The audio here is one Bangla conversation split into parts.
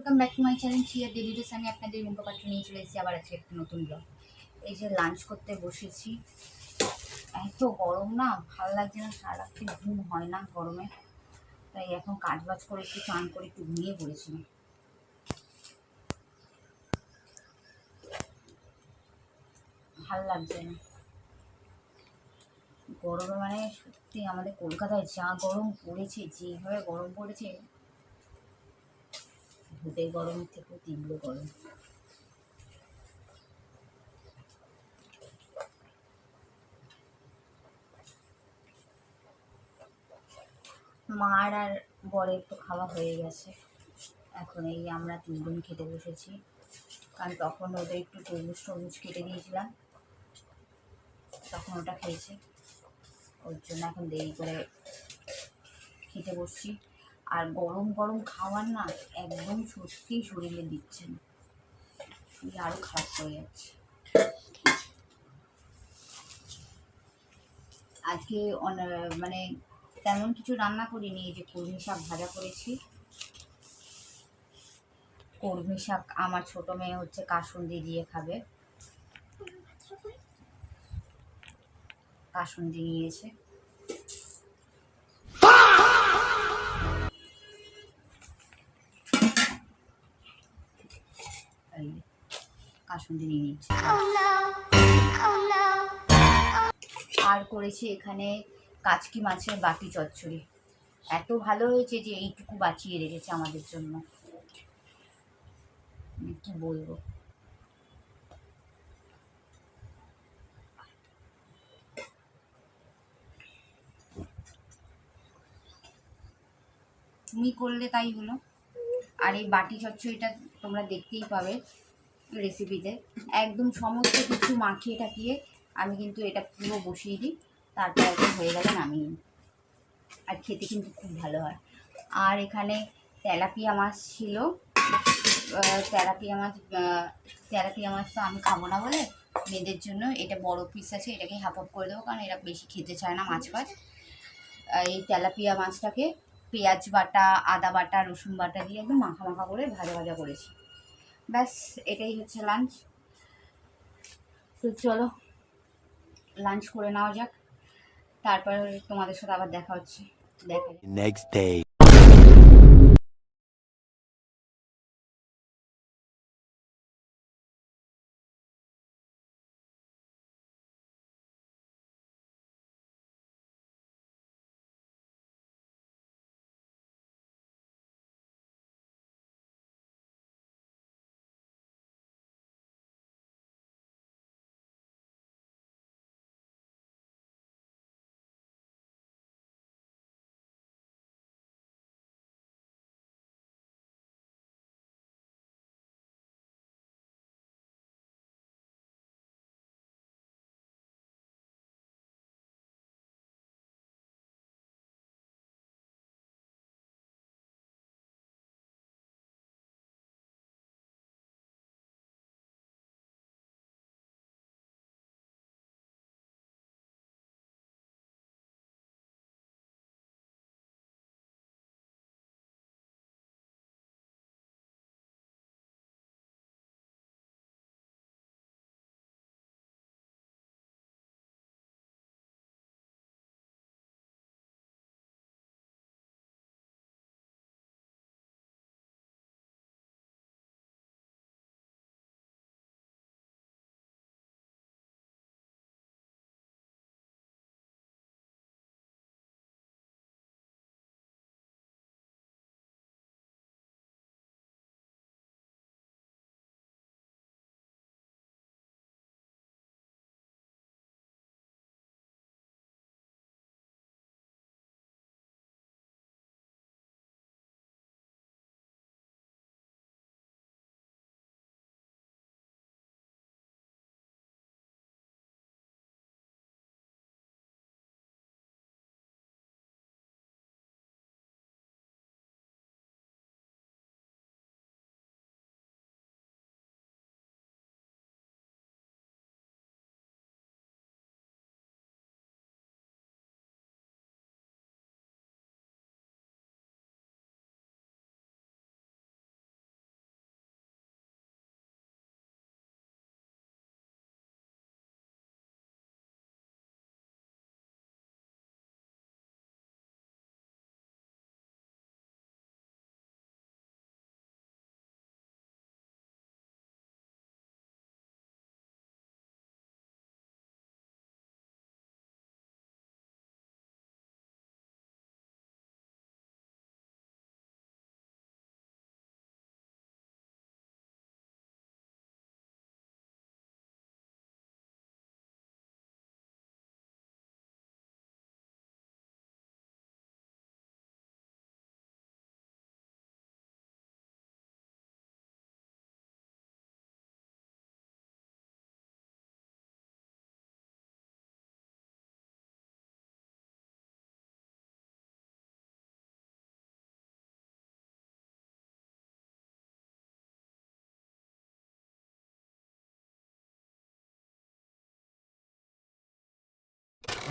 Welcome back to my channel চিয়া ডেলি ডেস। আমি আপনাদের রুম্পা পাত্র নিয়ে চলে এসেছি আবার আজকে একটা নতুন ব্লগ। এই যে লাঞ্চ করতে বসেছি, এত গরম না, ভালো লাগছে না, সারা রাত্রি ঘুম হয় না গরমে। তাই এখন কাজ বাজ করে একটু চান করে একটু ঘুমিয়ে পড়েছিলাম, ভালো লাগছে না গরমে। মানে সত্যি আমাদের কলকাতায় যা গরম পড়েছে, যেভাবে গরম পড়েছে, ভূতের গরমের থেকেও তীব্র গরম। মার আর বরের তো খাওয়া হয়ে গেছে, এখন এই আমরা তিনজন খেতে বসেছি। কারণ তখন ওদের একটু তরমুজ কেটে দিয়েছিলাম, তখন ওটা খেয়েছে, ওর জন্য এখন দেরি করে খেতে বসছি। আর গরম গরম খাওয়ার না একদম সত্যিই শরীরে দিচ্ছে না, আরও খারাপ হয়ে যাচ্ছে। আজকে মানে তেমন কিছু রান্না করিনি, এই যে কলমি শাক ভাজা করেছি। কলমি শাক আমার ছোটো মেয়ে হচ্ছে কাসুন্দি দিয়ে খাবে, কাসুন্দি নিয়েছে। কাসুন্দি নিয়ে নিচ্ছে। আর করেছি এখানে কাচকি মাছের বাটি চচ্চড়ি, এত ভালো হয়েছে যে এইটুকু বাঁচিয়ে রেখেছে আমাদের জন্য, কি বলবো। তুমি করলে তাই হলো। আর এই বাটি চচ্চড়িটা তোমরা দেখতেই পাবে রেসিপিতে, একদম সমস্ত কিছু মাখিয়ে টাকিয়ে আমি কিন্তু এটা পুরো বসিয়ে দিই, তারপর একদম হয়ে গেলে নামিয়ে নিই। আর খেতে কিন্তু খুব ভালো হয়। আর এখানে তেলাপিয়া মাছ ছিল, তেলাপিয়া মাছ তো আমি খাবো না বলে মেয়েদের জন্য এটা বড় পিস আছে, এটাকে হাফ হাফ করে দেবো, কারণ এরা বেশি খেতে চায় না মাছ ফাছ। এই তেলাপিয়া মাছটাকে পেঁয়াজ বাটা, আদা বাটা, রসুন বাটা দিয়ে একদম মাখা মাখা করে ভাজা ভাজা করেছি। ব্যাস, এটাই হচ্ছে লাঞ্চ। তো চলো লাঞ্চ করে নেওয়া যাক, তারপর তোমাদের সাথে আবার দেখা হচ্ছে, দেখা যাক। Next day.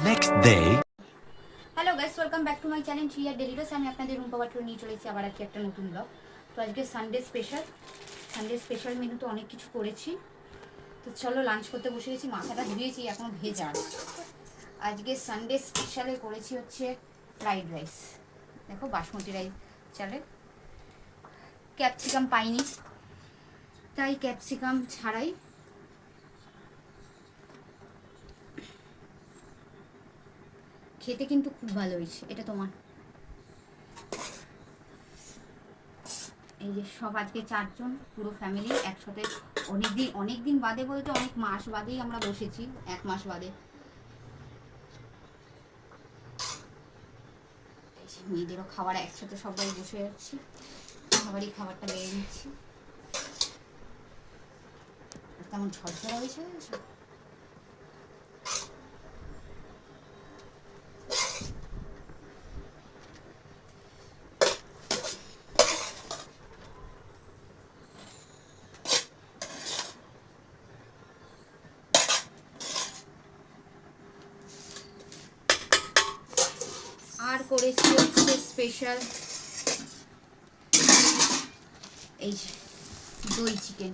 Next day. Hello guys, welcome back to my channel Riya daily রোজ। আমি আপনাদের রুম্পা বাটুর নিয়ে চলেছি আবার আজকে একটা নতুন ব্লগ। তো আজকে সানডে স্পেশাল মেনু তো অনেক কিছু করেছি। তো চলো লাঞ্চ করতে বসে গেছি, মাথাটা ধুয়েছি এখনও ভেজা। আজকে সানডে স্পেশালে করেছি হচ্ছে ফ্রাইড রাইস। দেখো বাসমতি রাইস চালে, ক্যাপসিকাম পাইনি তাই ক্যাপসিকাম ছাড়াই খেতে কিন্তু খুব ভালো হয়েছে। এটা তোমার, এই যে সব আজকে 4 জন পুরো ফ্যামিলি একসাথে। অনেক দিন বাদে বলতে অনেক মাস বাদেই আমরা বসেছি, 1 মাস বাদে। এই যে মেয়েদেরও খাবার একসাথে সবাই বসে যাচ্ছি, সবারই খাবারটা বেড়ে নিচ্ছি। তেমন ঝরঝরা হয়েছে। আর করেছি হচ্ছে স্পেশাল এই যে দই চিকেন।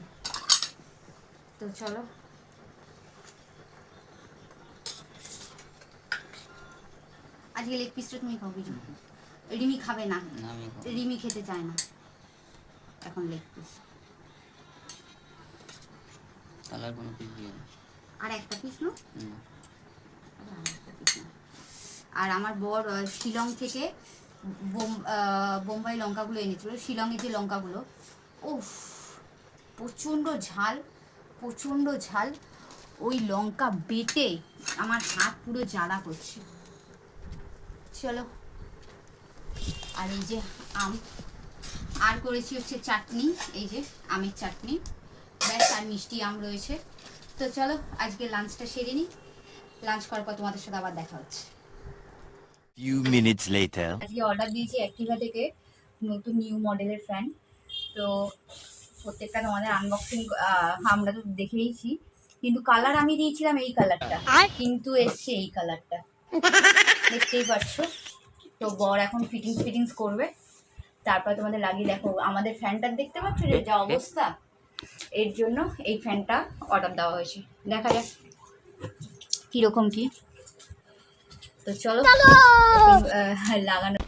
তো চলো আজকে লেগ পিসটা তুমি খাও কিছু, রিমি খাবে না, রিমি খেতে চায় না এখন লেগ পিস। কালার কোনো পিস দিয়ে আর একটা পিস না, আর আমার বর শিলং থেকে বোম্বাই লঙ্কাগুলো এনেছিল, শিলংয়ের যে লঙ্কাগুলো, উফ প্রচণ্ড ঝাল। ওই লঙ্কা বেটে আমার হাত পুরো জ্বালা করছে। চলো, আর এই যে আম, আর করেছি হচ্ছে চাটনি, এই যে আমের চাটনি, ব্যাস, আর মিষ্টি আম রয়েছে। তো চলো আজকে লাঞ্চটা সেরে নিই, লাঞ্চ করার পর তোমাদের সাথে আবার দেখা হচ্ছে। Few minutes later. আজকে অর্ডার দিয়েছি অ্যাক্টিভা থেকে নতুন নিউ মডেলের ফ্যান। তো প্রত্যেকটা তোমাদের আনবক্সিং আমরা তো দেখেইছি, কিন্তু কালার আমি দিয়েছিলাম এই কালারটা, কিন্তু এসছে এই কালারটা, দেখতেই পাচ্ছ। তো বর এখন ফিটিংস করবে, তারপর তোমাদের লাগিয়ে দেখো। আমাদের ফ্যানটার দেখতে পাচ্ছ যে যা অবস্থা, এর জন্য এই ফ্যানটা অর্ডার দেওয়া হয়েছে। দেখা যাক কীরকম কি। তো চলো লাগানো।